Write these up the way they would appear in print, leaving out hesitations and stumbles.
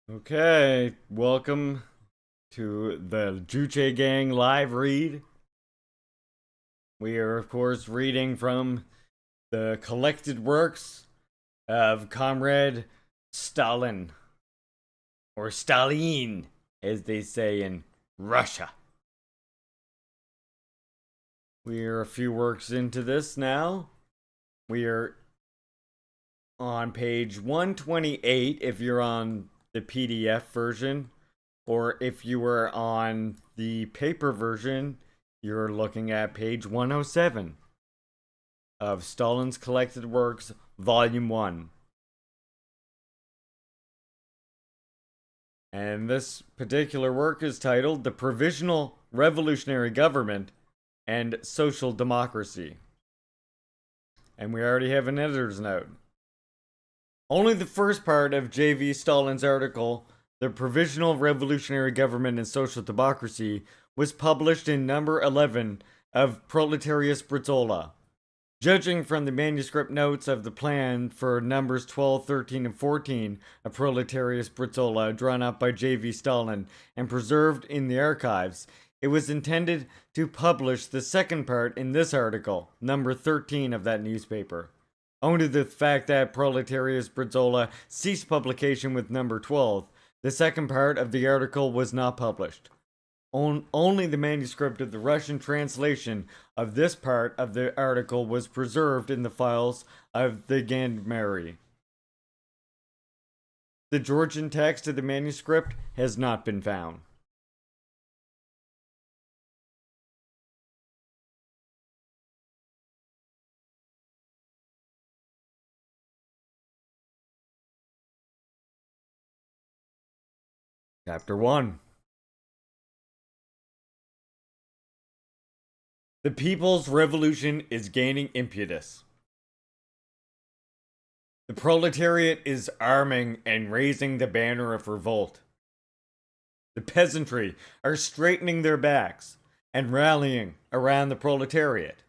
Okay, welcome to the Juche Gang live read. We are, of course, reading from the collected works of Comrade Stalin, or Stalin, as they say in Russia. We are a few works into this now. We are on page 128 if you're on the PDF version, or if you were on the paper version, you're looking at page 107 of Stalin's Collected Works, Volume 1. And this particular work is titled The Provisional Revolutionary Government and Social Democracy. And we already have an editor's note. Only the first part of J.V. Stalin's article, The Provisional Revolutionary Government and Social Democracy, was published in number 11 of Proletarius Brizola. Judging from the manuscript notes of the plan for numbers 12, 13, and 14 of Proletarius Brizola drawn up by J.V. Stalin and preserved in the archives, it was intended to publish the second part in this article, number 13 of that newspaper. Owing to the fact that Proletarius Brizola ceased publication with number 12, the second part of the article was not published. Only the manuscript of the Russian translation of this part of the article was preserved in the files of the Gendarmerie. The Georgian text of the manuscript has not been found. Chapter 1. The People's Revolution is gaining impetus. The proletariat is arming and raising the banner of revolt. The peasantry are straightening their backs and rallying around the proletariat.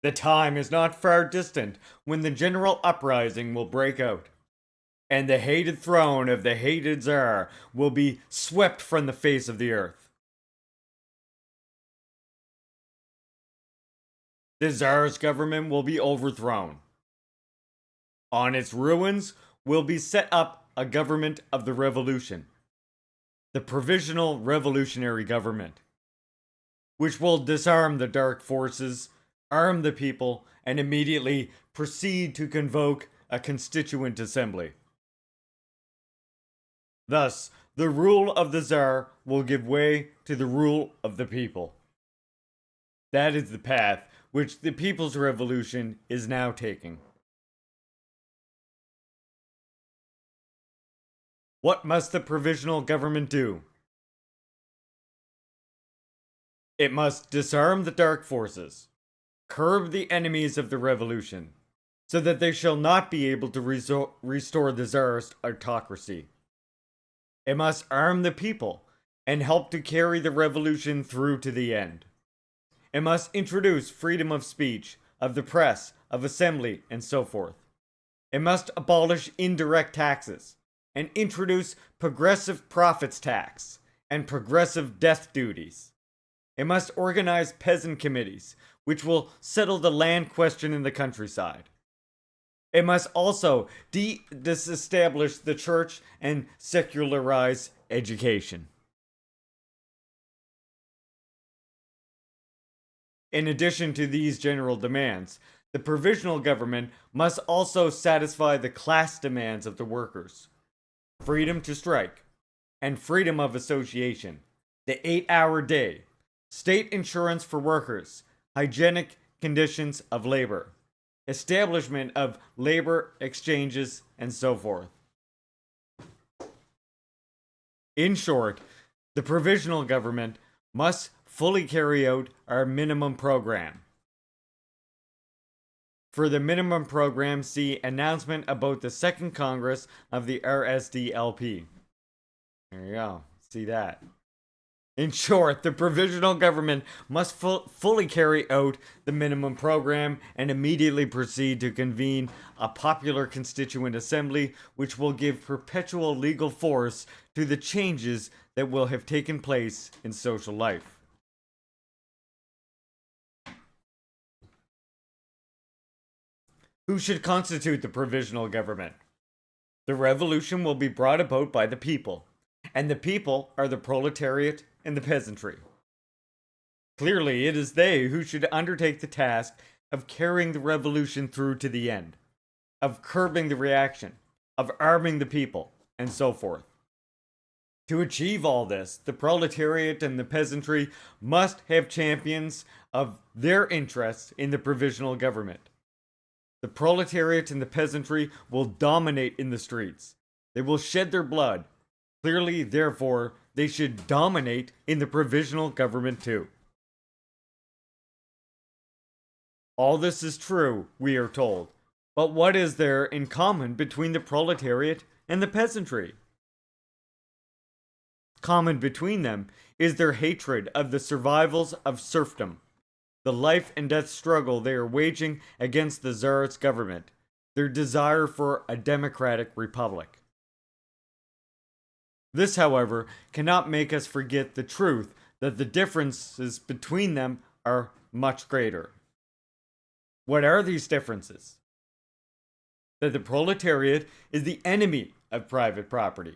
The time is not far distant when the general uprising will break out, and the hated throne of the hated Tsar will be swept from the face of the earth. The Tsar's government will be overthrown. On its ruins will be set up a government of the revolution, the Provisional Revolutionary Government, which will disarm the dark forces, arm the people, and immediately proceed to convoke a constituent assembly. Thus, the rule of the Tsar will give way to the rule of the people. That is the path which the People's Revolution is now taking. What must the provisional government do? It must disarm the dark forces, curb the enemies of the revolution, so that they shall not be able to restore the Tsarist autocracy. It must arm the people and help to carry the revolution through to the end. It must introduce freedom of speech, of the press, of assembly, and so forth. It must abolish indirect taxes and introduce progressive profits tax and progressive death duties. It must organize peasant committees, which will settle the land question in the countryside. It must also disestablish the church and secularize education. In addition to these general demands, the provisional government must also satisfy the class demands of the workers: freedom to strike, and freedom of association, the 8-hour day, state insurance for workers, hygienic conditions of labor, establishment of labor exchanges, and so forth. In short, the provisional government must fully carry out our minimum program. For the minimum program, see announcement about the Second Congress of the RSDLP. There you go. See that. In short, the provisional government must fully carry out the minimum program and immediately proceed to convene a popular constituent assembly which will give perpetual legal force to the changes that will have taken place in social life. Who should constitute the provisional government? The revolution will be brought about by the people, and the people are the proletariat and the peasantry. Clearly, it is they who should undertake the task of carrying the revolution through to the end, of curbing the reaction, of arming the people, and so forth. To achieve all this, the proletariat and the peasantry must have champions of their interests in the provisional government. The proletariat and the peasantry will dominate in the streets. They will shed their blood. Clearly, therefore, they should dominate in the provisional government too. All this is true, we are told. But what is there in common between the proletariat and the peasantry? Common between them is their hatred of the survivals of serfdom, the life and death struggle they are waging against the Tsarist government, their desire for a democratic republic. This, however, cannot make us forget the truth that the differences between them are much greater. What are these differences? That the proletariat is the enemy of private property.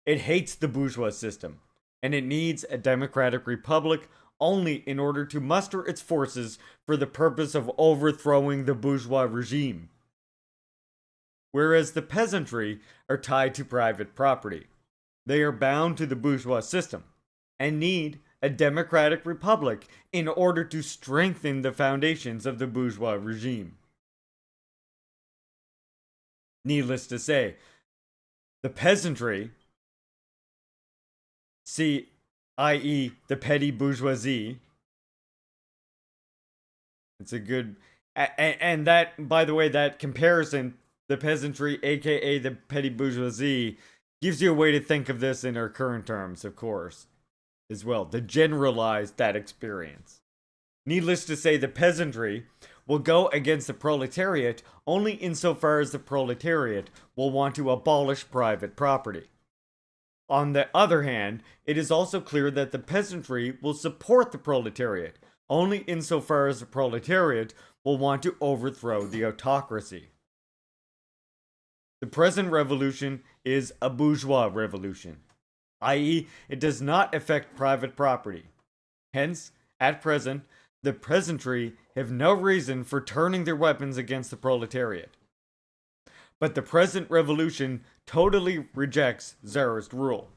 It hates the bourgeois system, and it needs a democratic republic only in order to muster its forces for the purpose of overthrowing the bourgeois regime. Whereas the peasantry are tied to private property. They are bound to the bourgeois system and need a democratic republic in order to strengthen the foundations of the bourgeois regime. Needless to say, the peasantry, i.e., the petty bourgeoisie, it's a good, and that, by the way, that comparison, the peasantry, aka the petty bourgeoisie, gives you a way to think of this in our current terms, of course, as well, to generalize that experience. Needless to say, the peasantry will go against the proletariat only insofar as the proletariat will want to abolish private property. On the other hand, it is also clear that the peasantry will support the proletariat only insofar as the proletariat will want to overthrow the autocracy. The present revolution is a bourgeois revolution, i.e., it does not affect private property. Hence, at present, the peasantry have no reason for turning their weapons against the proletariat. But the present revolution totally rejects Tsarist rule.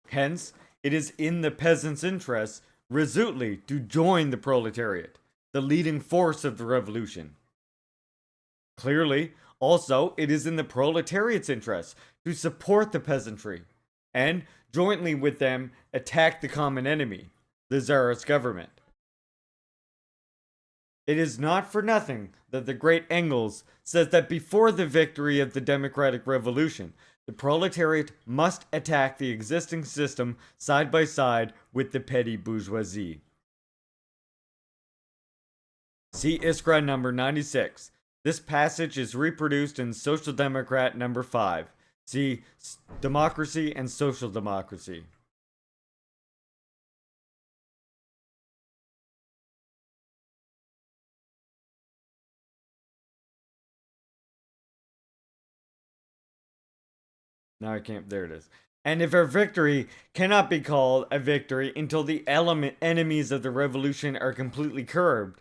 Hence, it is in the peasants' interests resolutely to join the proletariat, the leading force of the revolution. Clearly, also, it is in the proletariat's interest to support the peasantry, and jointly with them attack the common enemy, the Tsarist government. It is not for nothing that the great Engels says that before the victory of the democratic revolution, the proletariat must attack the existing system side by side with the petty bourgeoisie. See Iskra number 96. This passage is reproduced in Social Democrat number 5. See Democracy and Social Democracy. Now I can't. There it is. And if our victory cannot be called a victory until the enemies of the revolution are completely curbed,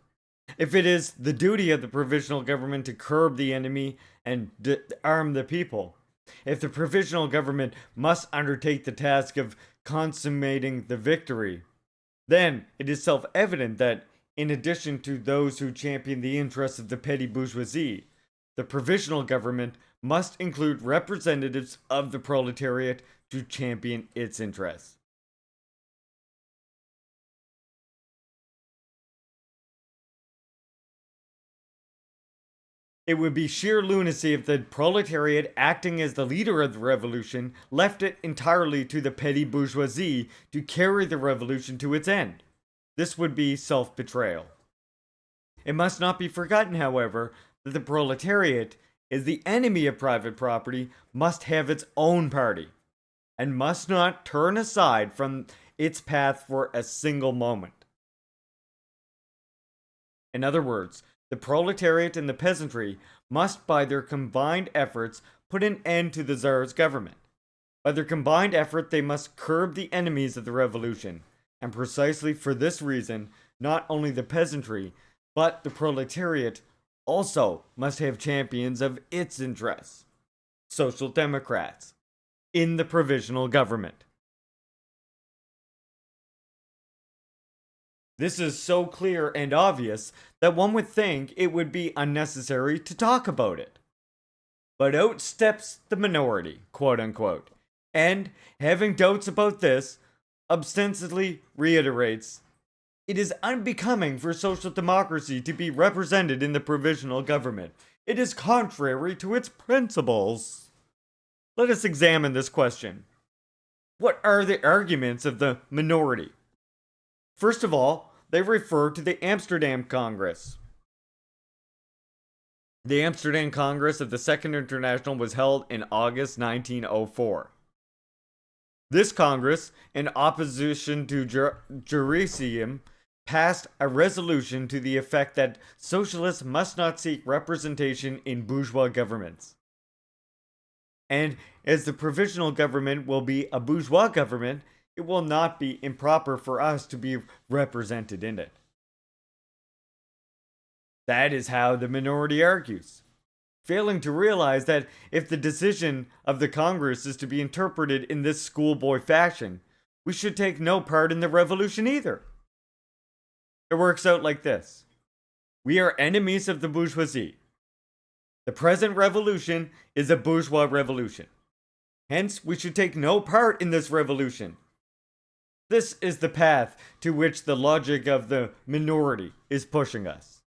if it is the duty of the provisional government to curb the enemy and arm the people, if the provisional government must undertake the task of consummating the victory, then it is self-evident that, in addition to those who champion the interests of the petty bourgeoisie, the provisional government must include representatives of the proletariat to champion its interests. It would be sheer lunacy if the proletariat, acting as the leader of the revolution, left it entirely to the petty bourgeoisie to carry the revolution to its end. This would be self-betrayal. It must not be forgotten, however, that the proletariat, as the enemy of private property, must have its own party, and must not turn aside from its path for a single moment. In other words, the proletariat and the peasantry must, by their combined efforts, put an end to the Tsar's government. By their combined effort, they must curb the enemies of the revolution, and precisely for this reason, not only the peasantry, but the proletariat also must have champions of its interests, social democrats, in the provisional government. This is so clear and obvious that one would think it would be unnecessary to talk about it. But out steps the minority, quote unquote, and, having doubts about this, ostensibly reiterates, "It is unbecoming for social democracy to be represented in the provisional government. It is contrary to its principles." Let us examine this question. What are the arguments of the minority? First of all, they refer to the Amsterdam Congress. The Amsterdam Congress of the Second International was held in August 1904. This Congress, in opposition to Juche, passed a resolution to the effect that socialists must not seek representation in bourgeois governments. And as the provisional government will be a bourgeois government, it will not be improper for us to be represented in it. That is how the minority argues, failing to realize that if the decision of the Congress is to be interpreted in this schoolboy fashion, we should take no part in the revolution either. It works out like this. We are enemies of the bourgeoisie. The present revolution is a bourgeois revolution. Hence, we should take no part in this revolution. This is the path to which the logic of the minority is pushing us.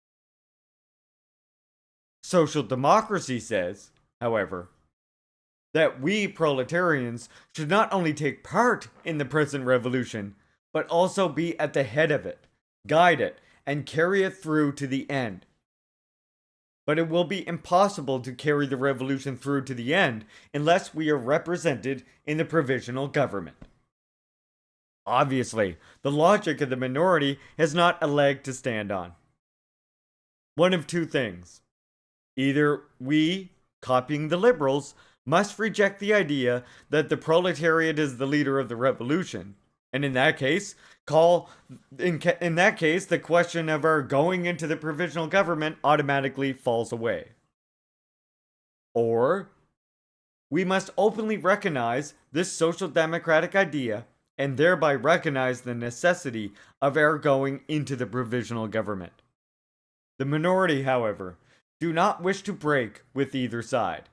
Social democracy says, however, that we proletarians should not only take part in the present revolution, but also be at the head of it, guide it, and carry it through to the end. But it will be impossible to carry the revolution through to the end unless we are represented in the provisional government. Obviously, the logic of the minority has not a leg to stand on. One of two things. Either we, copying the liberals, must reject the idea that the proletariat is the leader of the revolution, and in that case, the question of our going into the provisional government automatically falls away. Or we must openly recognize this social democratic idea and thereby recognize the necessity of our going into the provisional government. The minority, however, do not wish to break with either side.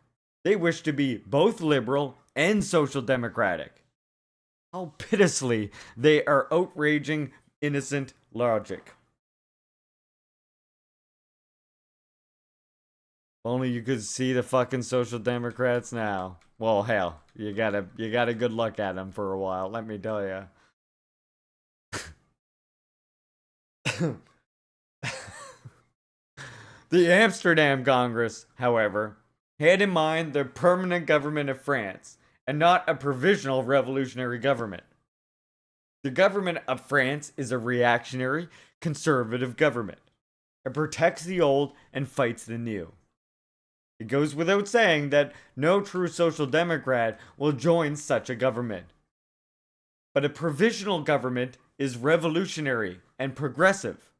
They wish to be both liberal and social democratic. How piteously they are outraging innocent logic. If only you could see the fucking social democrats now. Well, hell, you got a good look at them for a while, let me tell you. The Amsterdam Congress, however, had in mind the permanent government of France, and not a provisional revolutionary government. The government of France is a reactionary, conservative government. It protects the old and fights the new. It goes without saying that no true social democrat will join such a government. But a provisional government is revolutionary and progressive.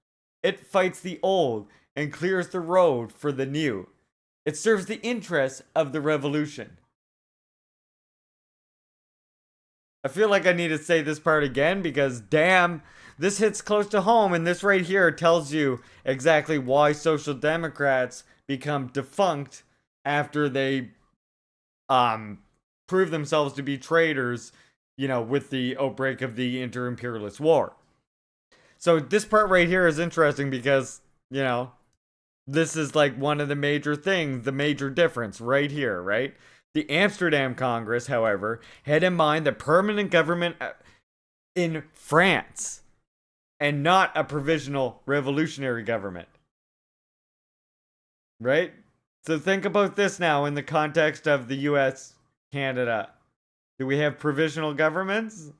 It fights the old and clears the road for the new. It serves the interests of the revolution. I feel like I need to say this part again because damn, this hits close to home, and this right here tells you exactly why social democrats become defunct after they prove themselves to be traitors, with the outbreak of the inter-imperialist war. So this part right here is interesting because, This is like one of the major things, the major difference right here, right? The Amsterdam Congress, however, had in mind the permanent government in France and not a provisional revolutionary government. Right? So think about this now in the context of the US, Canada. Do we have provisional governments?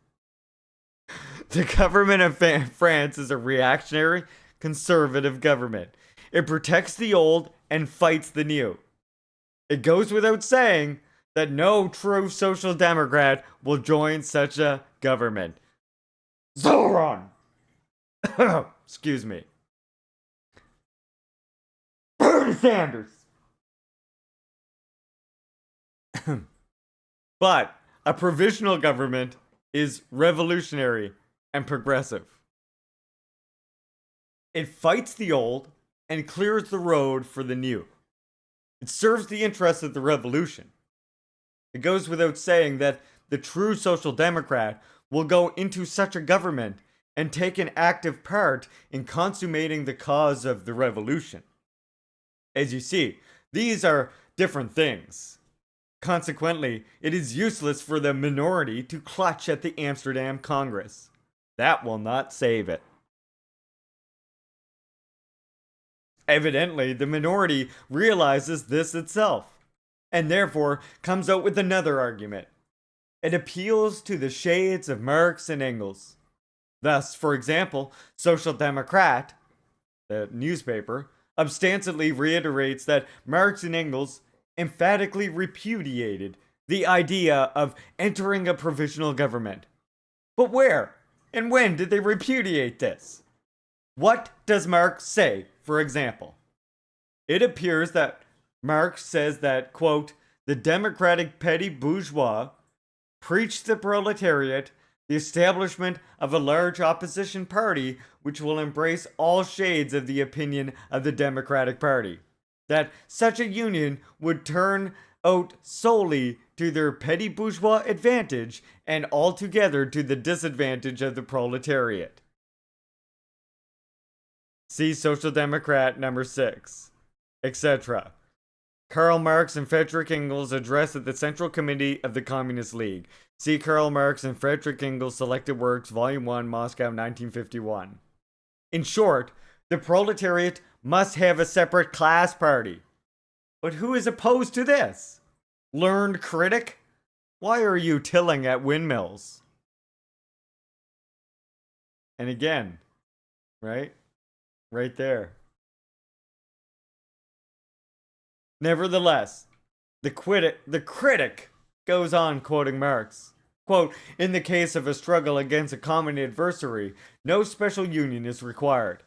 The government of France is a reactionary, conservative government. It protects the old and fights the new. It goes without saying that no true social democrat will join such a government. Zoran! Excuse me. Bernie Sanders! But a provisional government is revolutionary and progressive. It fights the old and clears the road for the new. It serves the interests of the revolution. It goes without saying that the true social democrat will go into such a government and take an active part in consummating the cause of the revolution. As you see, these are different things. Consequently, it is useless for the minority to clutch at the Amsterdam Congress. That will not save it. Evidently, the minority realizes this itself, and therefore comes out with another argument. It appeals to the shades of Marx and Engels. Thus, for example, Social Democrat, the newspaper, ostensibly reiterates that Marx and Engels emphatically repudiated the idea of entering a provisional government. But where and when did they repudiate this? What does Marx say, for example? It appears that Marx says that, quote, the democratic petty bourgeois preached the proletariat the establishment of a large opposition party which will embrace all shades of the opinion of the Democratic Party. That such a union would turn out solely to their petty bourgeois advantage and altogether to the disadvantage of the proletariat. See Social Democrat number 6, etc. Karl Marx and Friedrich Engels address at the Central Committee of the Communist League. See Karl Marx and Friedrich Engels Selected Works, Volume 1, Moscow, 1951. In short, the proletariat must have a separate class party. But who is opposed to this? Learned critic? Why are you tilling at windmills? And again, right? Right there. Nevertheless, the critic goes on quoting Marx. Quote, in the case of a struggle against a common adversary, no special union is required.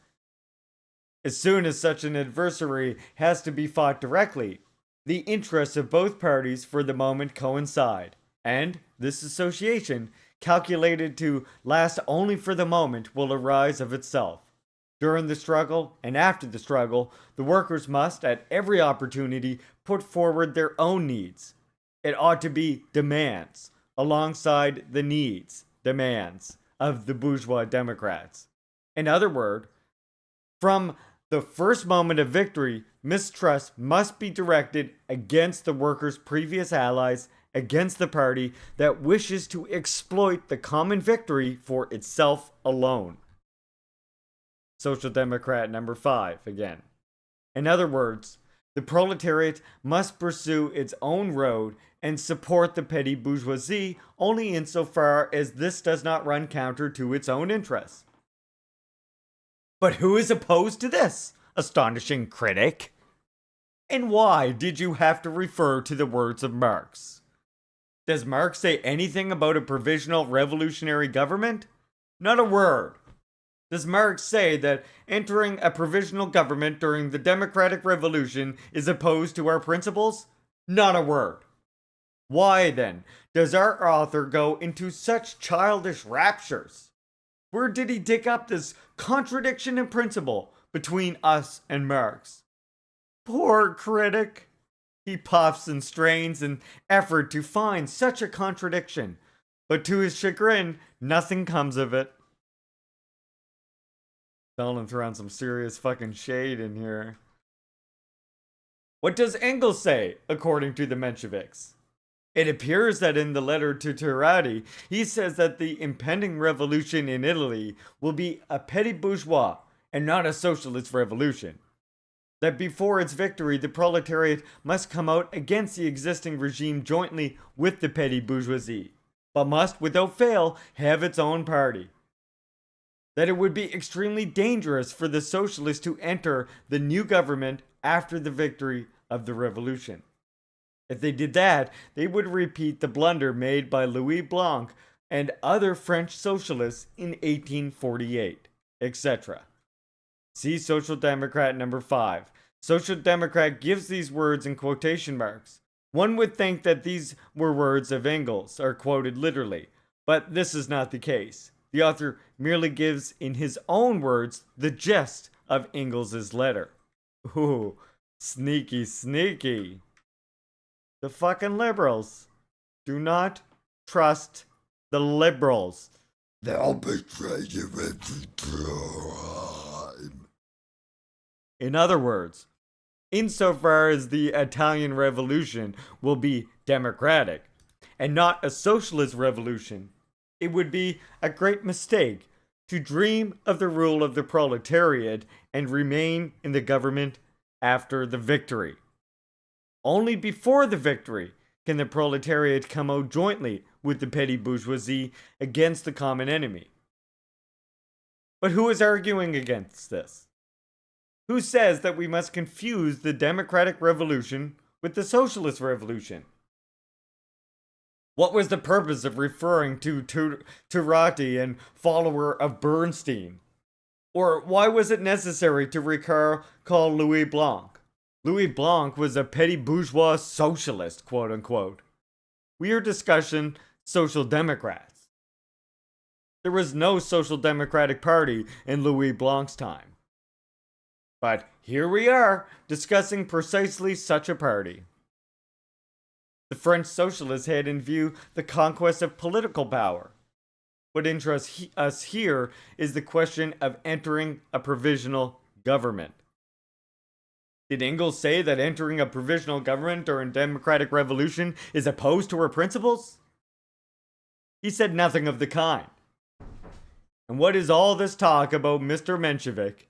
As soon as such an adversary has to be fought directly, the interests of both parties for the moment coincide, and this association, calculated to last only for the moment, will arise of itself. During the struggle and after the struggle, the workers must, at every opportunity, put forward their own needs. It ought to be demands, alongside the needs, demands, of the bourgeois Democrats. In other words, from the first moment of victory, mistrust must be directed against the workers' previous allies, against the party that wishes to exploit the common victory for itself alone. Social Democrat number 5 again. In other words, the proletariat must pursue its own road and support the petty bourgeoisie only insofar as this does not run counter to its own interests. But who is opposed to this, astonishing critic? And why did you have to refer to the words of Marx? Does Marx say anything about a provisional revolutionary government? Not a word. Does Marx say that entering a provisional government during the democratic revolution is opposed to our principles? Not a word. Why, then, does our author go into such childish raptures? Where did he dig up this contradiction in principle between us and Marx? Poor critic! He puffs and strains in effort to find such a contradiction, but to his chagrin, nothing comes of it. Stalin throwing some serious fucking shade in here. What does Engels say, according to the Mensheviks? It appears that in the letter to Turati, he says that the impending revolution in Italy will be a petty bourgeois and not a socialist revolution. That before its victory, the proletariat must come out against the existing regime jointly with the petty bourgeoisie, but must, without fail, have its own party. That it would be extremely dangerous for the socialists to enter the new government after the victory of the revolution. If they did that, they would repeat the blunder made by Louis Blanc and other French socialists in 1848, etc. See Social Democrat number 5. Social Democrat gives these words in quotation marks. One would think that these were words of Engels, or quoted literally, but this is not the case. The author merely gives in his own words the gist of Engels' letter. Ooh, sneaky, sneaky. The fucking liberals. Do not trust the liberals. They'll betray you every time. In other words, insofar as the Italian Revolution will be democratic and not a socialist revolution, it would be a great mistake to dream of the rule of the proletariat and remain in the government after the victory. Only before the victory can the proletariat come out jointly with the petty bourgeoisie against the common enemy. But who is arguing against this? Who says that we must confuse the democratic revolution with the socialist revolution? What was the purpose of referring to Turati and follower of Bernstein? Or why was it necessary to recall Louis Blanc? Louis Blanc was a petty bourgeois socialist, quote unquote. We are discussing social democrats. There was no social democratic party in Louis Blanc's time. But here we are, discussing precisely such a party. The French socialists had in view the conquest of political power. What interests us here is the question of entering a provisional government. Did Engels say that entering a provisional government during democratic revolution is opposed to her principles? He said nothing of the kind. And what is all this talk about Mr. Menshevik?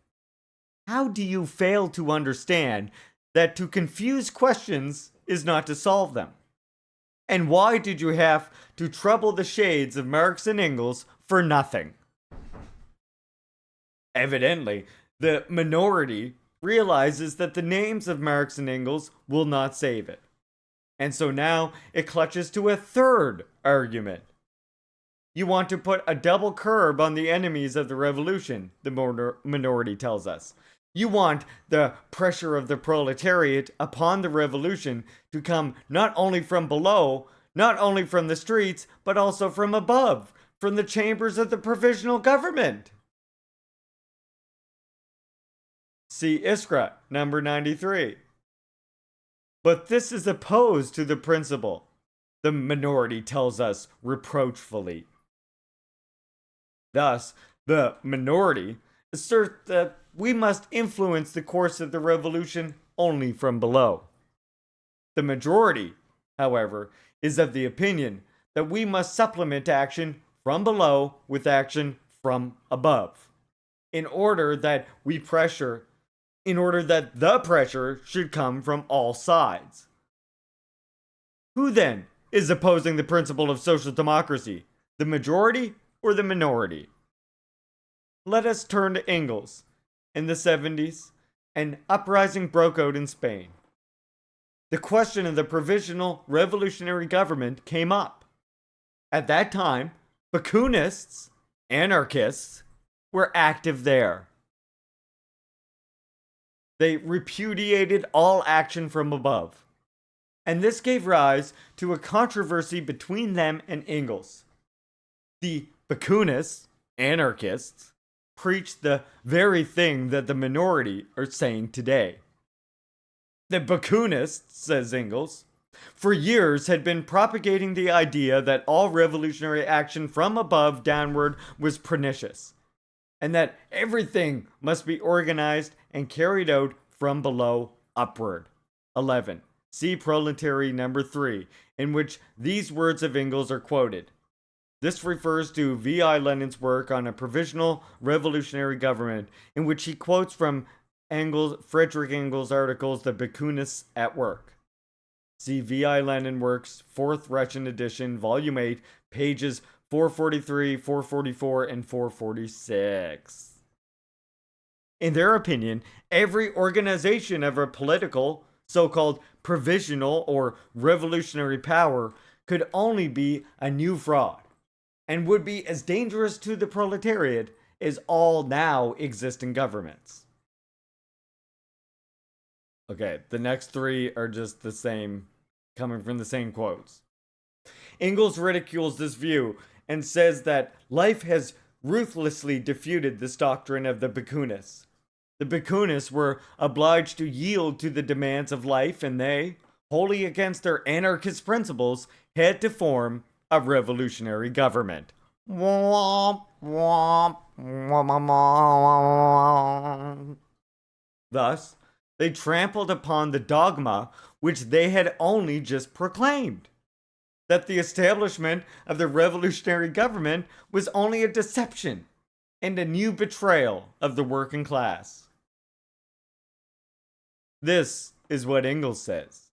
How do you fail to understand that to confuse questions is not to solve them? And why did you have to trouble the shades of Marx and Engels for nothing? Evidently, the minority realizes that the names of Marx and Engels will not save it. And so now it clutches to a third argument. You want to put a double curb on the enemies of the revolution, the minority tells us. You want the pressure of the proletariat upon the revolution to come not only from below, not only from the streets, but also from above, from the chambers of the provisional government. See Iskra, number 93. But this is opposed to the principle, the minority tells us reproachfully. Thus, the minority asserts that we must influence the course of the revolution only from below. The majority, however, is of the opinion that we must supplement action from below with action from above, in order that the pressure should come from all sides. Who then is opposing the principle of social democracy, the majority or the minority? Let us turn to Engels. In the 70s, an uprising broke out in Spain. The question of the provisional revolutionary government came up. At that time, Bakuinists, anarchists, were active there. They repudiated all action from above. And this gave rise to a controversy between them and Engels. The Bakuinists, anarchists, preached the very thing that the minority are saying today. The Bakuinists, says Engels, for years had been propagating the idea that all revolutionary action from above downward was pernicious, and that everything must be organized and carried out from below upward, 11. See Proletary number 3, in which these words of Engels are quoted. This refers to V.I. Lenin's work on a provisional revolutionary government, in which he quotes from Frederick Engels' articles, The Bakunis at Work. See V.I. Lenin Works, 4th Russian edition, volume 8, pages 443, 444, and 446. In their opinion, every organization of a political, so-called provisional or revolutionary power could only be a new fraud, and would be as dangerous to the proletariat as all now existing governments. Okay, the next three are just the same, coming from the same quotes. Engels ridicules this view and says that life has ruthlessly defeated this doctrine of the Bakunis. The Bakunis were obliged to yield to the demands of life, and they, wholly against their anarchist principles, had to form a revolutionary government. Thus, they trampled upon the dogma which they had only just proclaimed, that the establishment of the revolutionary government was only a deception and a new betrayal of the working class. This is what Engels says.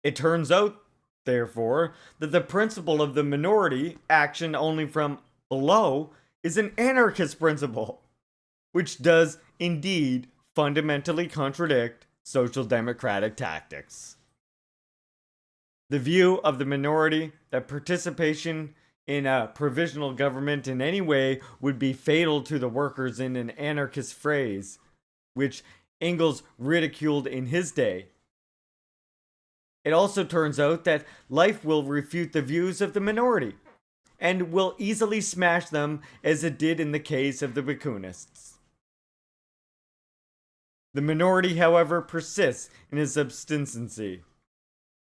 It turns out, therefore, that the principle of the minority action only from below is an anarchist principle, which does indeed fundamentally contradict social democratic tactics. The view of the minority that participation in a provisional government in any way would be fatal to the workers in an anarchist phrase, which Engels ridiculed in his day. It also turns out that life will refute the views of the minority, and will easily smash them as it did in the case of the Bakunists. The minority, however, persists in its obstinacy.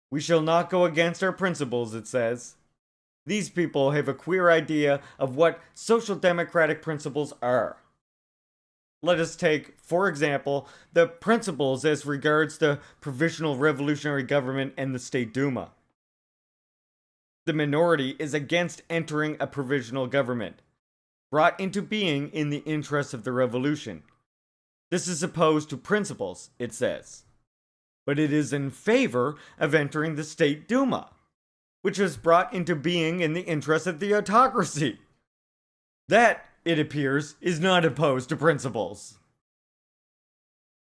We shall not go against our principles, it says. These people have a queer idea of what social democratic principles are. Let us take, for example, the principles as regards the provisional revolutionary government and the State Duma. The minority is against entering a provisional government, brought into being in the interests of the revolution. This is opposed to principles, it says, but it is in favor of entering the State Duma, which was brought into being in the interest of the autocracy. That, it appears, is not opposed to principles.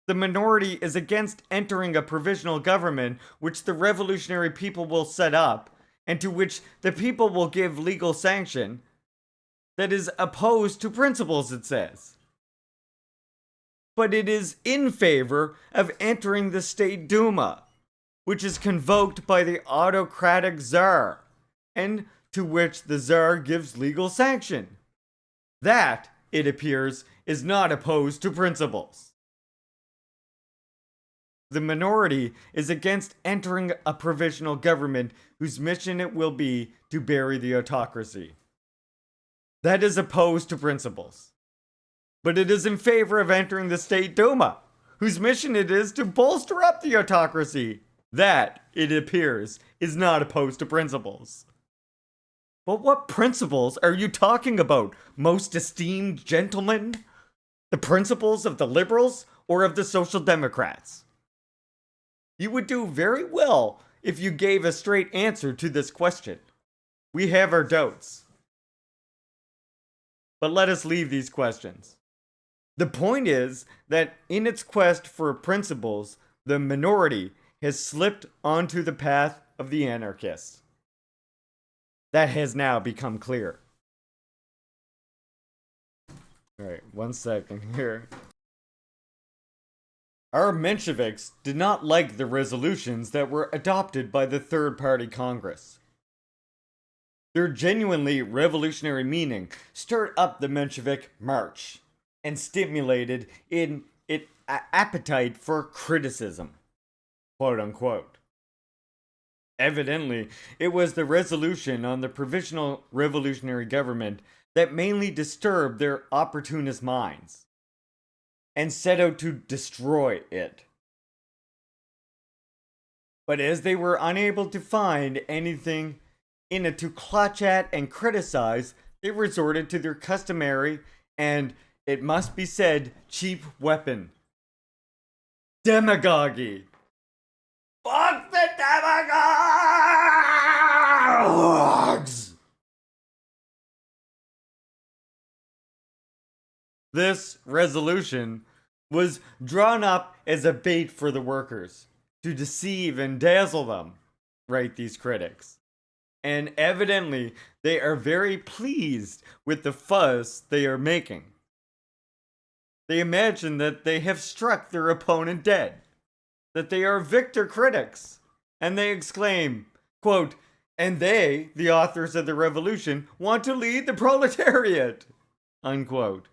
The minority is against entering a provisional government which the revolutionary people will set up, and to which the people will give legal sanction. That is opposed to principles, it says. But it is in favor of entering the State Duma, which is convoked by the autocratic Tsar, and to which the Tsar gives legal sanction. That, it appears, is not opposed to principles. The minority is against entering a provisional government whose mission it will be to bury the autocracy. That is opposed to principles. But it is in favor of entering the State Duma, whose mission it is to bolster up the autocracy. That, it appears, is not opposed to principles. But what principles are you talking about, most esteemed gentlemen? The principles of the liberals or of the social democrats? You would do very well if you gave a straight answer to this question. We have our doubts. But let us leave these questions. The point is that in its quest for principles, the minority has slipped onto the path of the anarchists. That has now become clear. Alright, 1 second here. Our Mensheviks did not like the resolutions that were adopted by the Third Party Congress. Their genuinely revolutionary meaning stirred up the Menshevik march and stimulated in it appetite for criticism, quote unquote. Evidently, it was the resolution on the provisional revolutionary government that mainly disturbed their opportunist minds and set out to destroy it. But as they were unable to find anything in it to clutch at and criticize, they resorted to their customary and, it must be said, cheap weapon: demagogy. Fuck the demagogues! This resolution was drawn up as a bait for the workers to deceive and dazzle them, write these critics. And evidently, they are very pleased with the fuss they are making. They imagine that they have struck their opponent dead, that they are victor critics, and they exclaim, quote, "And they, the authors of the revolution, want to lead the proletariat," unquote.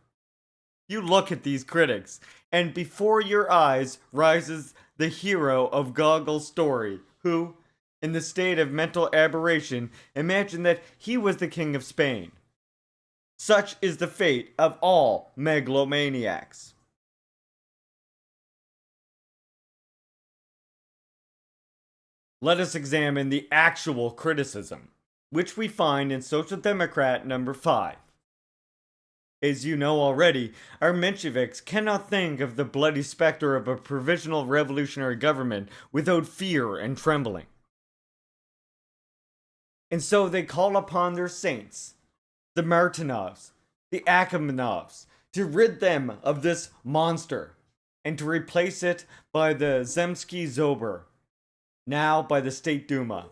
You look at these critics, and before your eyes rises the hero of Gogol's story, who, in the state of mental aberration, imagined that he was the king of Spain. Such is the fate of all megalomaniacs. Let us examine the actual criticism, which we find in Social Democrat number 5. As you know already, our Mensheviks cannot think of the bloody specter of a provisional revolutionary government without fear and trembling. And so they call upon their saints, the Martinovs, the Akamanovs, to rid them of this monster and to replace it by the Zemsky Zober, now by the State Duma.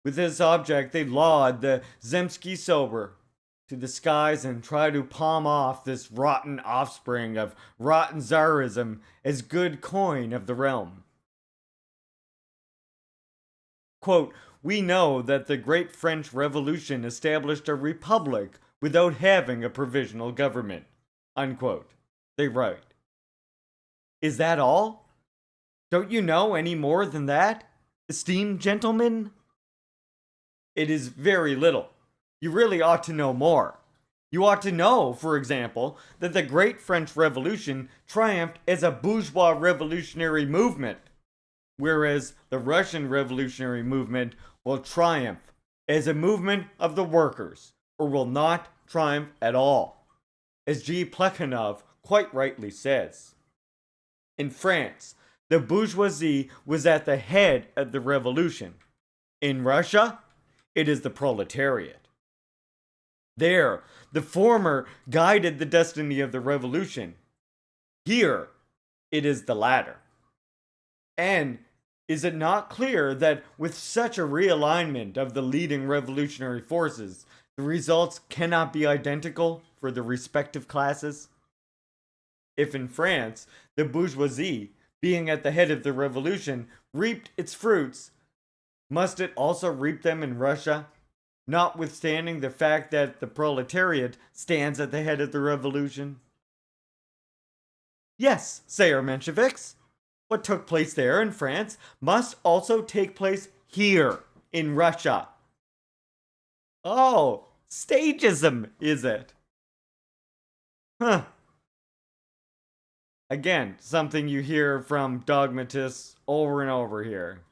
With this object, they laud the Zemsky Zober to the skies and try to palm off this rotten offspring of rotten Tsarism as good coin of the realm. Quote, "We know that the great French Revolution established a republic without having a provisional government," unquote, they write. Is that all? Don't you know any more than that, esteemed gentlemen? It is very little. You really ought to know more. You ought to know, for example, that the Great French Revolution triumphed as a bourgeois revolutionary movement, whereas the Russian revolutionary movement will triumph as a movement of the workers, or will not triumph at all, as G. Plekhanov quite rightly says. In France, the bourgeoisie was at the head of the revolution. In Russia, it is the proletariat. There, the former guided the destiny of the revolution. Here, it is the latter. And is it not clear that with such a realignment of the leading revolutionary forces, the results cannot be identical for the respective classes? If in France, the bourgeoisie, being at the head of the revolution, reaped its fruits, must it also reap them in Russia? Notwithstanding the fact that the proletariat stands at the head of the revolution? Yes, say our Mensheviks. What took place there in France must also take place here in Russia. Oh, stagism, is it? Huh. Again, something you hear from dogmatists over and over here.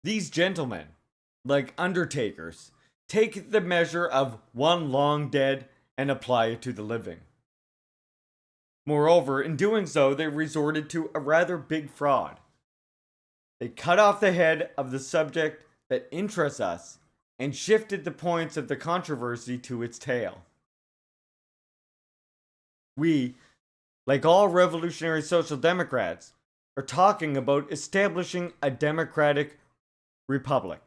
These gentlemen, like undertakers, take the measure of one long dead and apply it to the living. Moreover, in doing so, they resorted to a rather big fraud. They cut off the head of the subject that interests us and shifted the points of the controversy to its tail. We, like all revolutionary social democrats, are talking about establishing a democratic republic.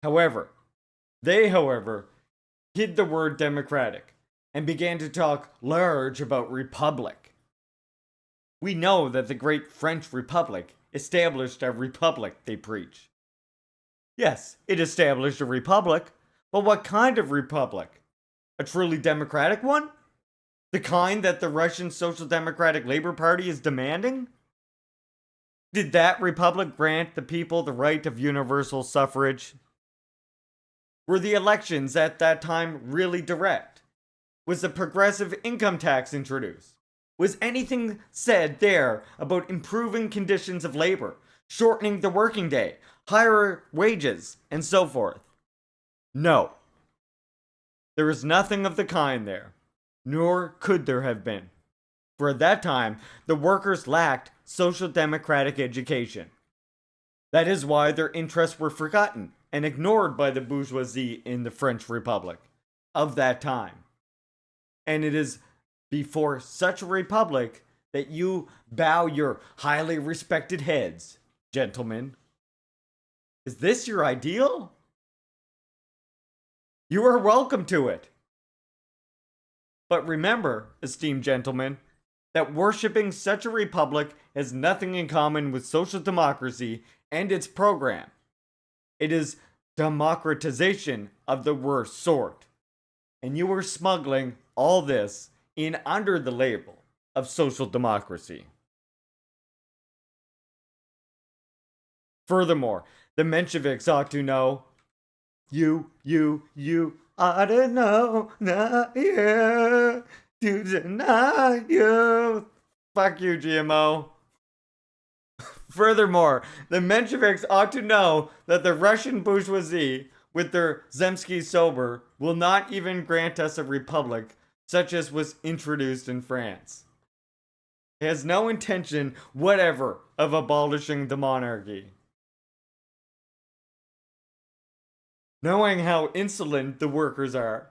However, they hid the word democratic and began to talk large about republic. We know that the great French Republic established a republic, they preach. Yes, it established a republic, but what kind of republic? A truly democratic one? The kind that the Russian Social Democratic Labor Party is demanding? Did that republic grant the people the right of universal suffrage? Were the elections at that time really direct? Was the progressive income tax introduced? Was anything said there about improving conditions of labor, shortening the working day, higher wages, and so forth? No. There was nothing of the kind there, nor could there have been. For at that time, the workers lacked social democratic education. That is why their interests were forgotten and ignored by the bourgeoisie in the French Republic of that time. And it is before such a republic that you bow your highly respected heads, gentlemen. Is this your ideal? You are welcome to it. But remember, esteemed gentlemen, that worshipping such a republic has nothing in common with social democracy and its program. It is democratization of the worst sort. And you are smuggling all this in under the label of social democracy. Furthermore, the Mensheviks ought to know, you ought to know, not here, to deny you. Fuck you, GMO. Furthermore, the Mensheviks ought to know that the Russian bourgeoisie, with their Zemsky Sober, will not even grant us a republic such as was introduced in France. It has no intention whatever of abolishing the monarchy. Knowing how insolent the workers are,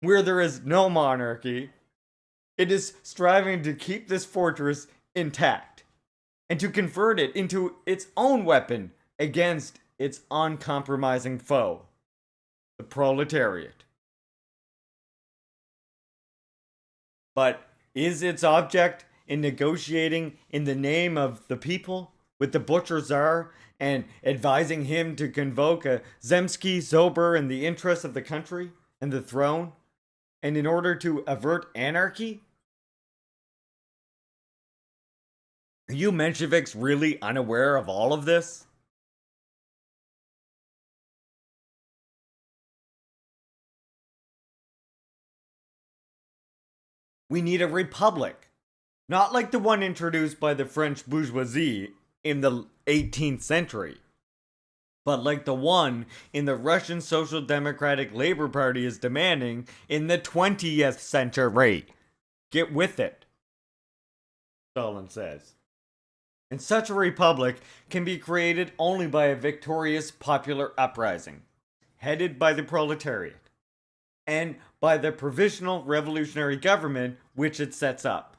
where there is no monarchy, it is striving to keep this fortress intact and to convert it into its own weapon against its uncompromising foe, the proletariat. But is its object in negotiating in the name of the people with the butcher czar and advising him to convoke a Zemsky Sober in the interest of the country and the throne, and in order to avert anarchy? Are you Mensheviks really unaware of all of this? We need a republic, not like the one introduced by the French bourgeoisie in the 18th century, but like the one in the Russian Social Democratic Labor Party is demanding in the 20th century. Get with it, Stalin says. And such a republic can be created only by a victorious popular uprising, headed by the proletariat, and by the provisional revolutionary government which it sets up.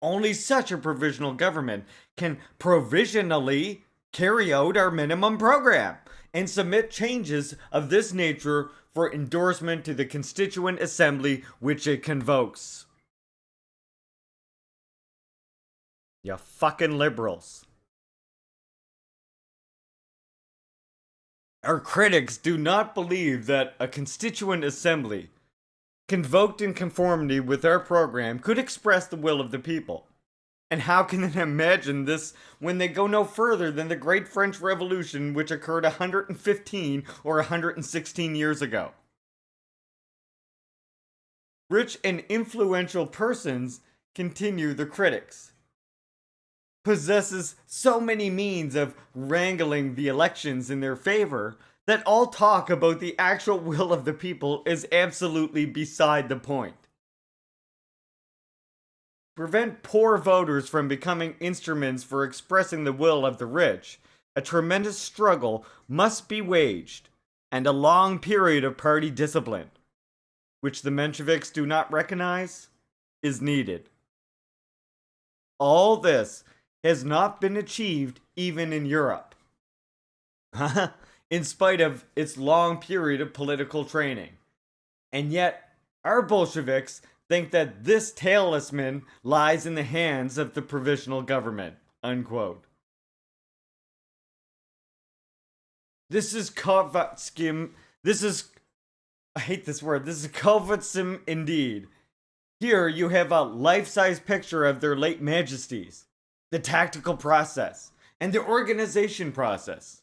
Only such a provisional government can provisionally carry out our minimum program and submit changes of this nature for endorsement to the Constituent Assembly which it convokes. You fucking liberals. Our critics do not believe that a Constituent Assembly, convoked in conformity with our program, could express the will of the people. And how can they imagine this when they go no further than the Great French Revolution, which occurred 115 or 116 years ago? Rich and influential persons, continue the critics, possesses so many means of wrangling the elections in their favor that all talk about the actual will of the people is absolutely beside the point. Prevent poor voters from becoming instruments for expressing the will of the rich, a tremendous struggle must be waged, and a long period of party discipline, which the Mensheviks do not recognize, is needed. All this has not been achieved even in Europe, in spite of its long period of political training. And yet, our Bolsheviks think that this talisman lies in the hands of the provisional government, unquote. This is Kovatskim. I hate this word. This is Kovatsim indeed. Here you have a life-size picture of their late majesties, the tactical process, and the organization process.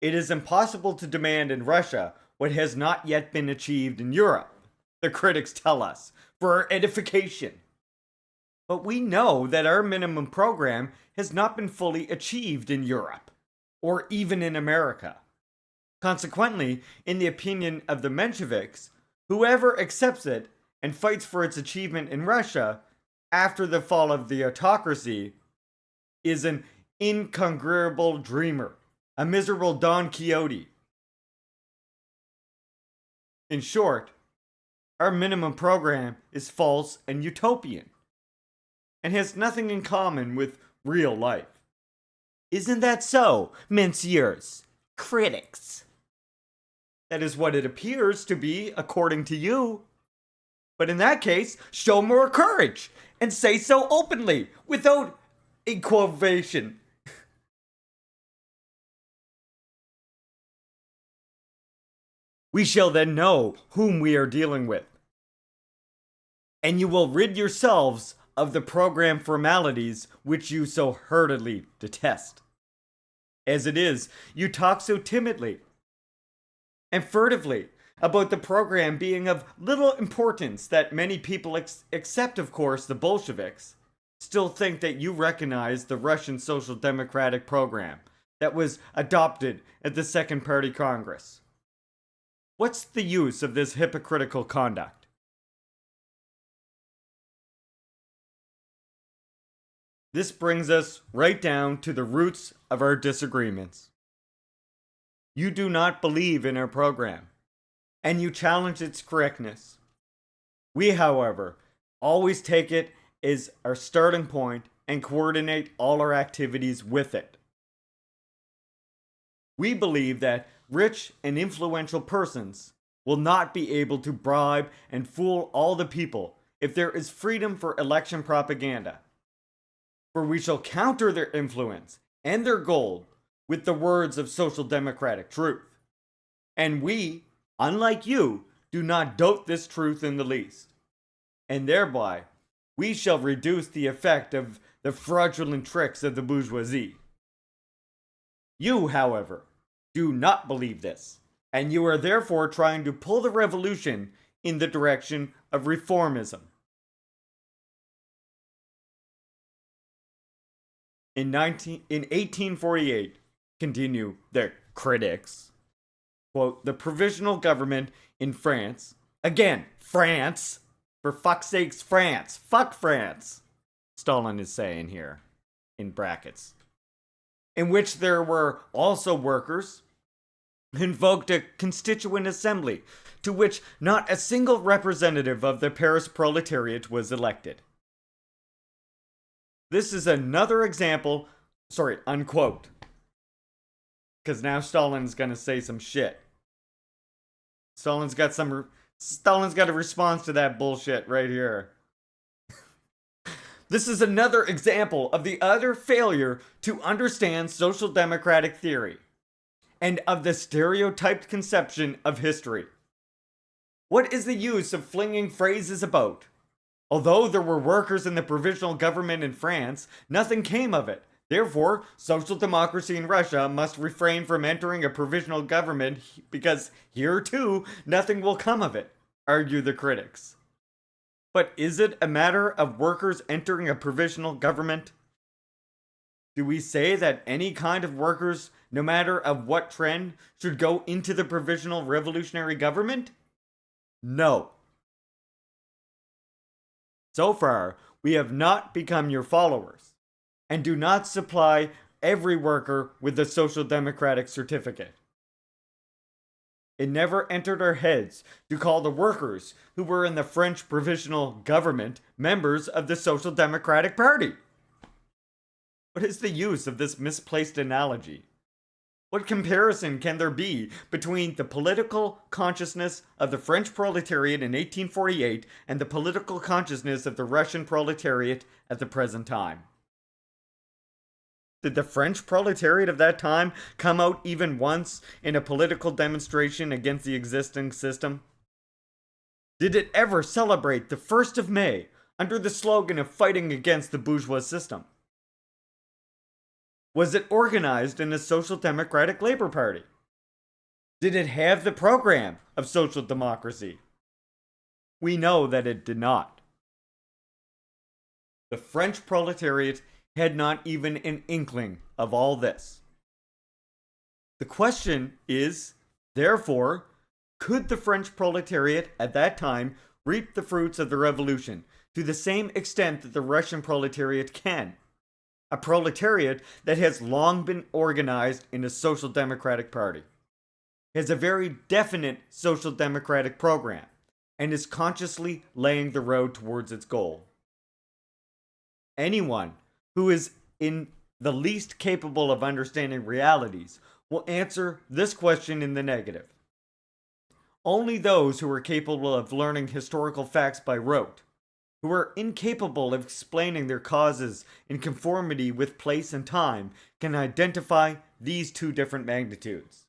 It is impossible to demand in Russia what has not yet been achieved in Europe, the critics tell us, for our edification. But we know that our minimum program has not been fully achieved in Europe, or even in America. Consequently, in the opinion of the Mensheviks, whoever accepts it and fights for its achievement in Russia after the fall of the autocracy is an incongruable dreamer, a miserable Don Quixote. In short, our minimum program is false and utopian, and has nothing in common with real life. Isn't that so, messieurs, critics? That is what it appears to be, according to you. But in that case, show more courage, and say so openly, without equivocation. We shall then know whom we are dealing with. And you will rid yourselves of the program formalities which you so heartily detest. As it is, you talk so timidly and furtively about the program being of little importance that many people, except of course the Bolsheviks, still think that you recognize the Russian Social Democratic program that was adopted at the Second Party Congress. What's the use of this hypocritical conduct? This brings us right down to the roots of our disagreements. You do not believe in our program, and you challenge its correctness. We, however, always take it as our starting point and coordinate all our activities with it. We believe that rich and influential persons will not be able to bribe and fool all the people if there is freedom for election propaganda. For we shall counter their influence and their gold with the words of social democratic truth. And we, unlike you, do not doubt this truth in the least. And thereby, we shall reduce the effect of the fraudulent tricks of the bourgeoisie. You, however, do not believe this, and you are therefore trying to pull the revolution in the direction of reformism. In 1848, continue the critics, quote, the provisional government in France, again, France, for fuck's sakes, France, fuck France, Stalin is saying here, in brackets, in which there were also workers, invoked a constituent assembly to which not a single representative of the Paris proletariat was elected. This is another example, unquote. Because now Stalin's gonna say some shit. Stalin's got a response to that bullshit right here. This is another example of the utter failure to understand social democratic theory and of the stereotyped conception of history. What is the use of flinging phrases about? Although there were workers in the provisional government in France, nothing came of it. Therefore, social democracy in Russia must refrain from entering a provisional government because here too, nothing will come of it, argue the critics. But is it a matter of workers entering a provisional government? Do we say that any kind of workers, no matter of what trend, should go into the provisional revolutionary government? No. So far, we have not become your followers, and do not supply every worker with the social democratic certificate. It never entered our heads to call the workers who were in the French provisional government members of the Social Democratic Party. What is the use of this misplaced analogy? What comparison can there be between the political consciousness of the French proletariat in 1848 and the political consciousness of the Russian proletariat at the present time? Did the French proletariat of that time come out even once in a political demonstration against the existing system? Did it ever celebrate the 1st of May under the slogan of fighting against the bourgeois system? Was it organized in a social democratic labor party? Did it have the program of social democracy? We know that it did not. The French proletariat had not even an inkling of all this. The question is, therefore, could the French proletariat at that time reap the fruits of the revolution to the same extent that the Russian proletariat can? A proletariat that has long been organized in a social democratic party, has a very definite social democratic program, and is consciously laying the road towards its goal. Anyone who is in the least capable of understanding realities will answer this question in the negative. Only those who are capable of learning historical facts by rote, who are incapable of explaining their causes in conformity with place and time, can identify these two different magnitudes.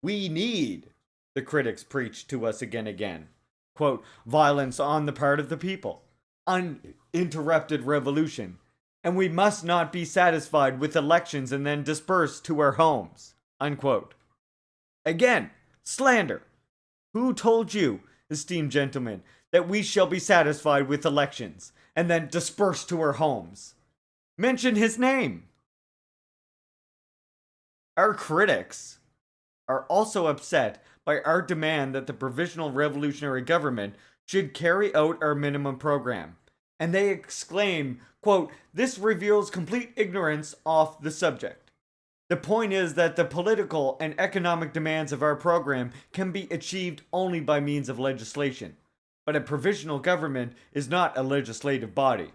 We need, the critics preach to us again, quote, violence on the part of the people, uninterrupted revolution, and we must not be satisfied with elections and then disperse to our homes, unquote. Again, slander. Who told you, esteemed gentlemen, that we shall be satisfied with elections and then disperse to our homes? Mention his name. Our critics are also upset by our demand that the Provisional Revolutionary Government should carry out our minimum program, and they exclaim, quote, this reveals complete ignorance of the subject. The point is that the political and economic demands of our program can be achieved only by means of legislation, but a provisional government is not a legislative body,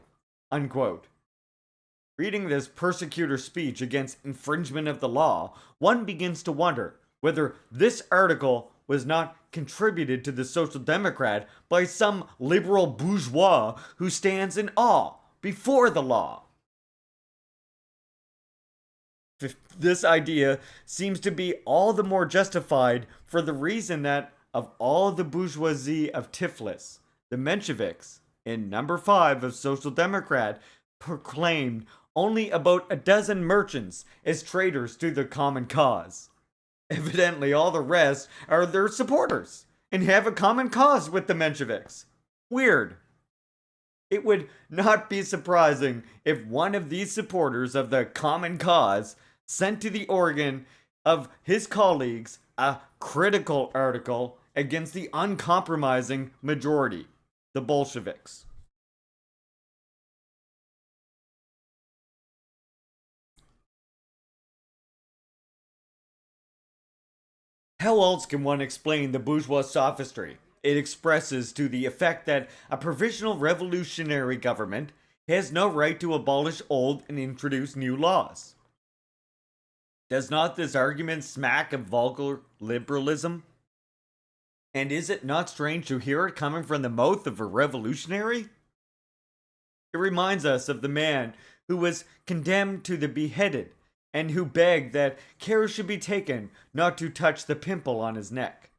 unquote. Reading this persecutor speech against infringement of the law, one begins to wonder whether this article was not contributed to the Social Democrat by some liberal bourgeois who stands in awe before the law. This idea seems to be all the more justified for the reason that of all the bourgeoisie of Tiflis, the Mensheviks, in number 5 of Social Democrat, proclaimed only about a dozen merchants as traitors to the common cause. Evidently, all the rest are their supporters and have a common cause with the Mensheviks. Weird. It would not be surprising if one of these supporters of the common cause sent to the organ of his colleagues a critical article against the uncompromising majority, the Bolsheviks. How else can one explain the bourgeois sophistry it expresses to the effect that a provisional revolutionary government has no right to abolish old and introduce new laws? Does not this argument smack of vulgar liberalism? And is it not strange to hear it coming from the mouth of a revolutionary? It reminds us of the man who was condemned to be beheaded and who begged that care should be taken not to touch the pimple on his neck.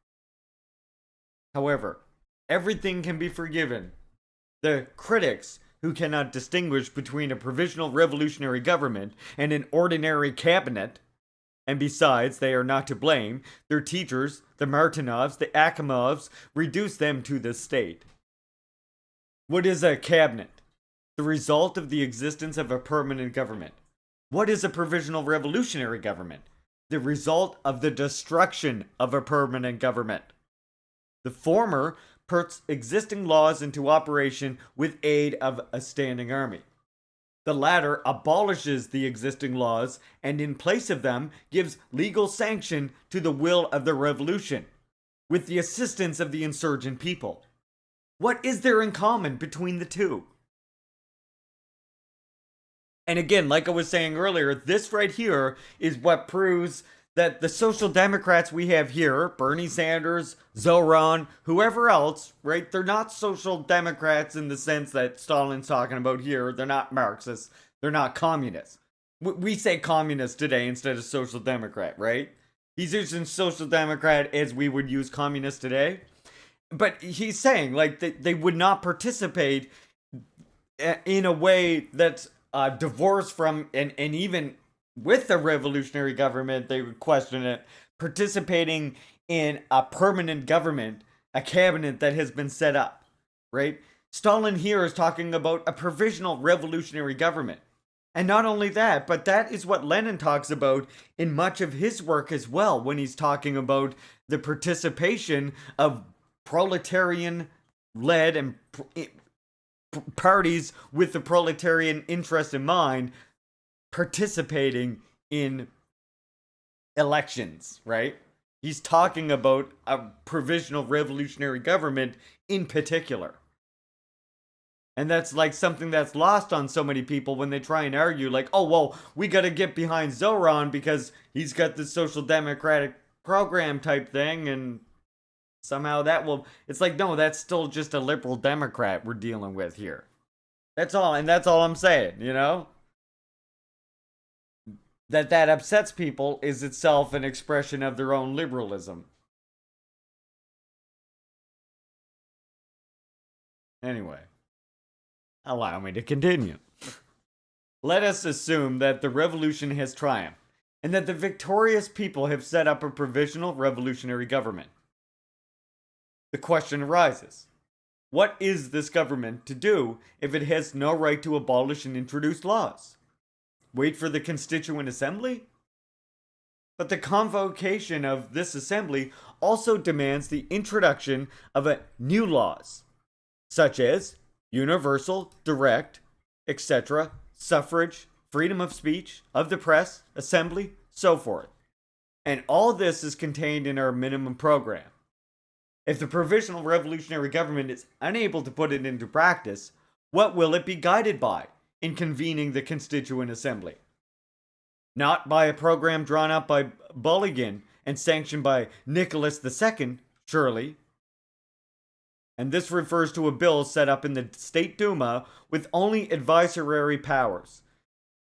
However, everything can be forgiven. The critics who cannot distinguish between a provisional revolutionary government and an ordinary cabinet, and besides, they are not to blame, their teachers, the Martinovs, the Akimovs, reduce them to this state. What is a cabinet? The result of the existence of a permanent government. What is a provisional revolutionary government? The result of the destruction of a permanent government. The former puts existing laws into operation with aid of a standing army. The latter abolishes the existing laws and in place of them gives legal sanction to the will of the revolution, with the assistance of the insurgent people. What is there in common between the two? And again, like I was saying earlier, this right here is what proves that the social democrats we have here, Bernie Sanders, Zoran, whoever else, right? They're not social democrats in the sense that Stalin's talking about here. They're not Marxists. They're not communists. We say communist today instead of social democrat, right? He's using social democrat as we would use communist today. But he's saying, like, they would not participate in a way that's divorced from, and even with the revolutionary government, they would question it, participating in a permanent government, a cabinet that has been set up, right? Stalin here is talking about a provisional revolutionary government. And not only that, but that is what Lenin talks about in much of his work as well, when he's talking about the participation of proletarian led and parties with the proletarian interest in mind participating in elections, right? He's talking about a provisional revolutionary government in particular. And that's like something that's lost on so many people when they try and argue, like, oh, well, we got to get behind Zoran because he's got this social democratic program type thing, and somehow that will. It's like, no, that's still just a liberal Democrat we're dealing with here. That's all, and that's all I'm saying, you know? That upsets people is itself an expression of their own liberalism. Anyway, allow me to continue. Let us assume that the revolution has triumphed and that the victorious people have set up a provisional revolutionary government. The question arises, what is this government to do if it has no right to abolish and introduce laws? Wait for the Constituent Assembly? But the convocation of this assembly also demands the introduction of new laws, such as universal, direct, etc., suffrage, freedom of speech, of the press, assembly, so forth. And all this is contained in our minimum program. If the provisional revolutionary government is unable to put it into practice, what will it be guided by in convening the Constituent Assembly? Not by a program drawn up by Bulligan and sanctioned by Nicholas II, surely. And this refers to a bill set up in the State Duma with only advisory powers,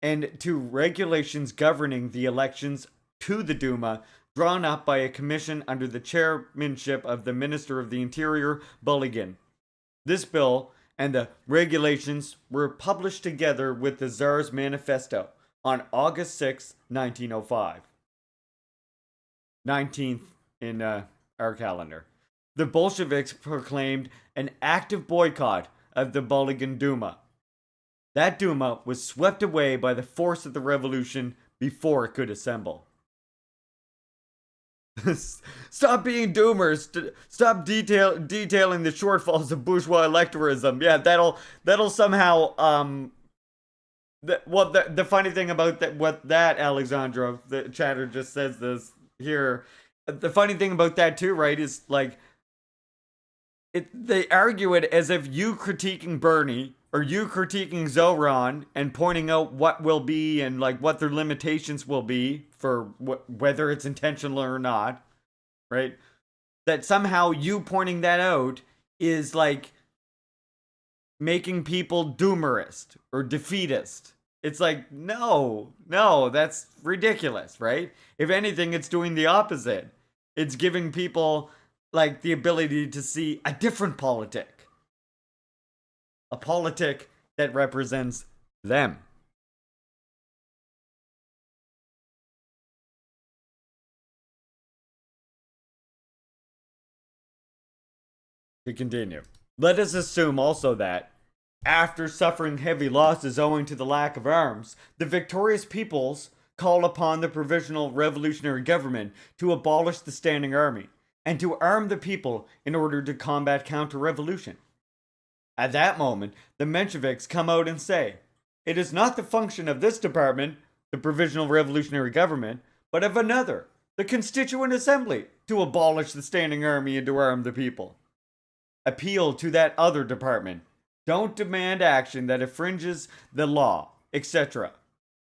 and to regulations governing the elections to the Duma drawn up by a commission under the chairmanship of the Minister of the Interior, Bulligan. This bill and the regulations were published together with the Tsar's manifesto on August 6, 1905. 19th in our calendar. The Bolsheviks proclaimed an active boycott of the Bulligan Duma. That Duma was swept away by the force of the revolution before it could assemble. Stop being doomers. Stop detailing the shortfalls of bourgeois electoralism. Yeah, that'll somehow the funny thing about that Alexandra, the chatter just says this here. The funny thing about that too, right, is like they argue it as if you critiquing Bernie or you critiquing Zoran and pointing out what will be and like what their limitations will be for whether it's intentional or not, right? That somehow you pointing that out is like making people doomerist or defeatist. It's like, no, that's ridiculous, right? If anything, it's doing the opposite. It's giving people like the ability to see a different politic. A politic that represents them. To continue. Let us assume also that, after suffering heavy losses owing to the lack of arms, the victorious peoples call upon the Provisional Revolutionary Government to abolish the standing army and to arm the people in order to combat counter-revolution. At that moment, the Mensheviks come out and say, it is not the function of this department, the Provisional Revolutionary Government, but of another, the Constituent Assembly, to abolish the standing army and to arm the people. Appeal to that other department. Don't demand action that infringes the law, etc.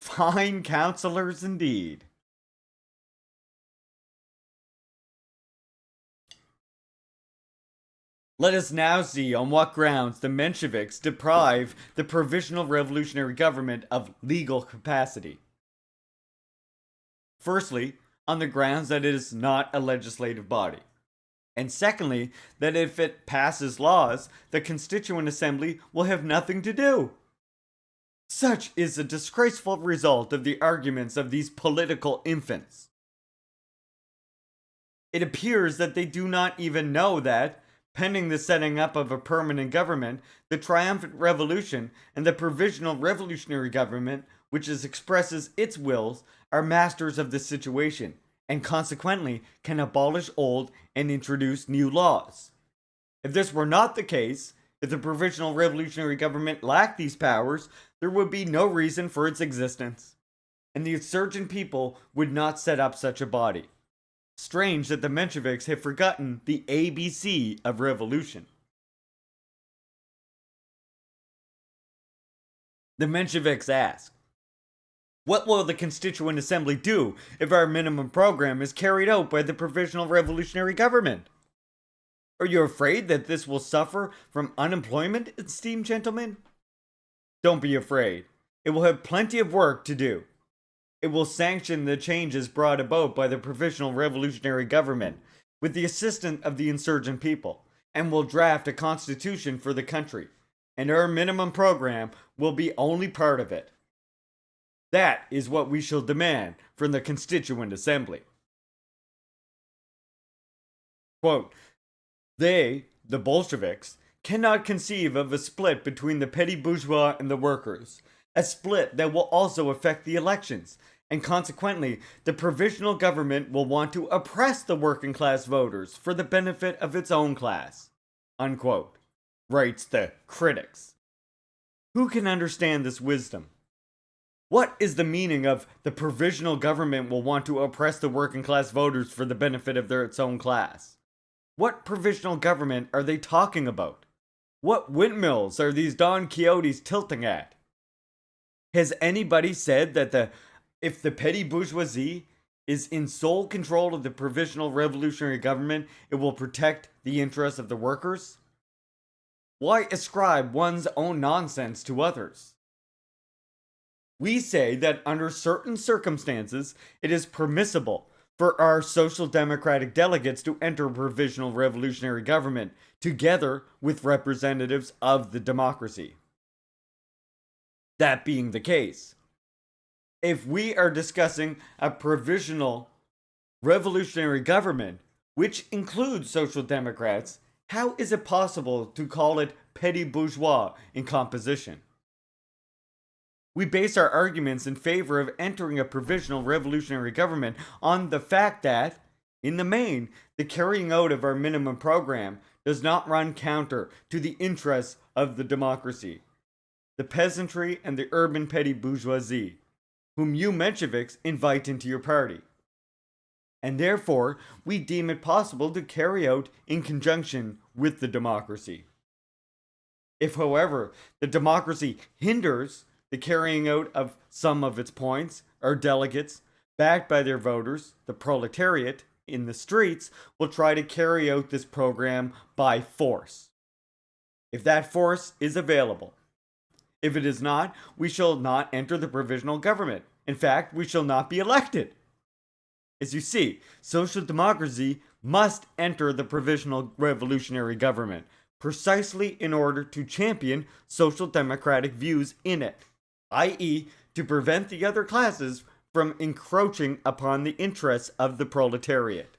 Fine counselors indeed. Let us now see on what grounds the Mensheviks deprive the Provisional Revolutionary Government of legal capacity. Firstly, on the grounds that it is not a legislative body. And secondly, that if it passes laws, the Constituent Assembly will have nothing to do. Such is the disgraceful result of the arguments of these political infants. It appears that they do not even know that, pending the setting up of a permanent government, the triumphant revolution and the provisional revolutionary government, which expresses its wills, are masters of the situation, and consequently can abolish old and introduce new laws. If this were not the case, if the provisional revolutionary government lacked these powers, there would be no reason for its existence, and the insurgent people would not set up such a body. Strange that the Mensheviks have forgotten the ABC of revolution. The Mensheviks ask, what will the Constituent Assembly do if our minimum program is carried out by the Provisional Revolutionary Government? Are you afraid that this will suffer from unemployment, esteemed gentlemen? Don't be afraid. It will have plenty of work to do. It will sanction the changes brought about by the Provisional Revolutionary Government with the assistance of the insurgent people, and will draft a constitution for the country, and our minimum program will be only part of it. That is what we shall demand from the Constituent Assembly. Quote, they, the Bolsheviks, cannot conceive of a split between the petty bourgeois and the workers, a split that will also affect the elections, and consequently, the provisional government will want to oppress the working class voters for the benefit of its own class, unquote, writes the critics. Who can understand this wisdom? What is the meaning of the provisional government will want to oppress the working class voters for the benefit of its own class? What provisional government are they talking about? What windmills are these Don Quixotes tilting at? Has anybody said that if the petty bourgeoisie is in sole control of the provisional revolutionary government, it will protect the interests of the workers? Why ascribe one's own nonsense to others? We say that under certain circumstances, it is permissible for our social democratic delegates to enter a provisional revolutionary government together with representatives of the democracy. That being the case, if we are discussing a provisional revolutionary government, which includes social democrats, how is it possible to call it petty bourgeois in composition? We base our arguments in favor of entering a provisional revolutionary government on the fact that, in the main, the carrying out of our minimum program does not run counter to the interests of the democracy, the peasantry, and the urban petty bourgeoisie, whom you Mensheviks invite into your party. And therefore, we deem it possible to carry out in conjunction with the democracy. If, however, the democracy hinders the carrying out of some of its points, our delegates, backed by their voters, the proletariat, in the streets, will try to carry out this program by force. If that force is available. If it is not, we shall not enter the provisional government. In fact, we shall not be elected. As you see, social democracy must enter the provisional revolutionary government, precisely in order to champion social democratic views in it, i.e., to prevent the other classes from encroaching upon the interests of the proletariat.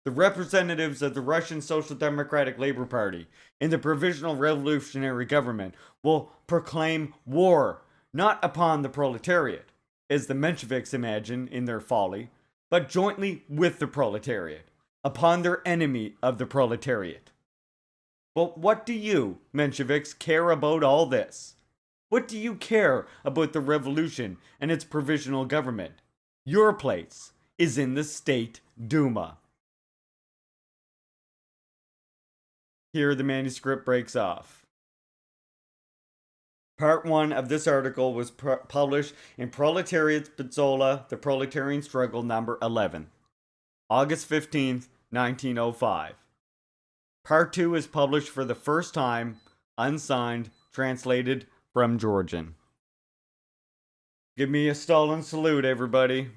The representatives of the Russian Social Democratic Labor Party in the Provisional Revolutionary Government will proclaim war not upon the proletariat, as the Mensheviks imagine in their folly, but jointly with the proletariat, upon their enemy of the proletariat. But what do you, Mensheviks, care about all this? What do you care about the revolution and its provisional government? Your place is in the State Duma. Here the manuscript breaks off. Part 1 of this article was published in Proletariat Spitzola, The Proletarian Struggle, number 11, August 15th, 1905. Part 2 is published for the first time, unsigned, translated from Georgian. Give me a Stalin salute, everybody.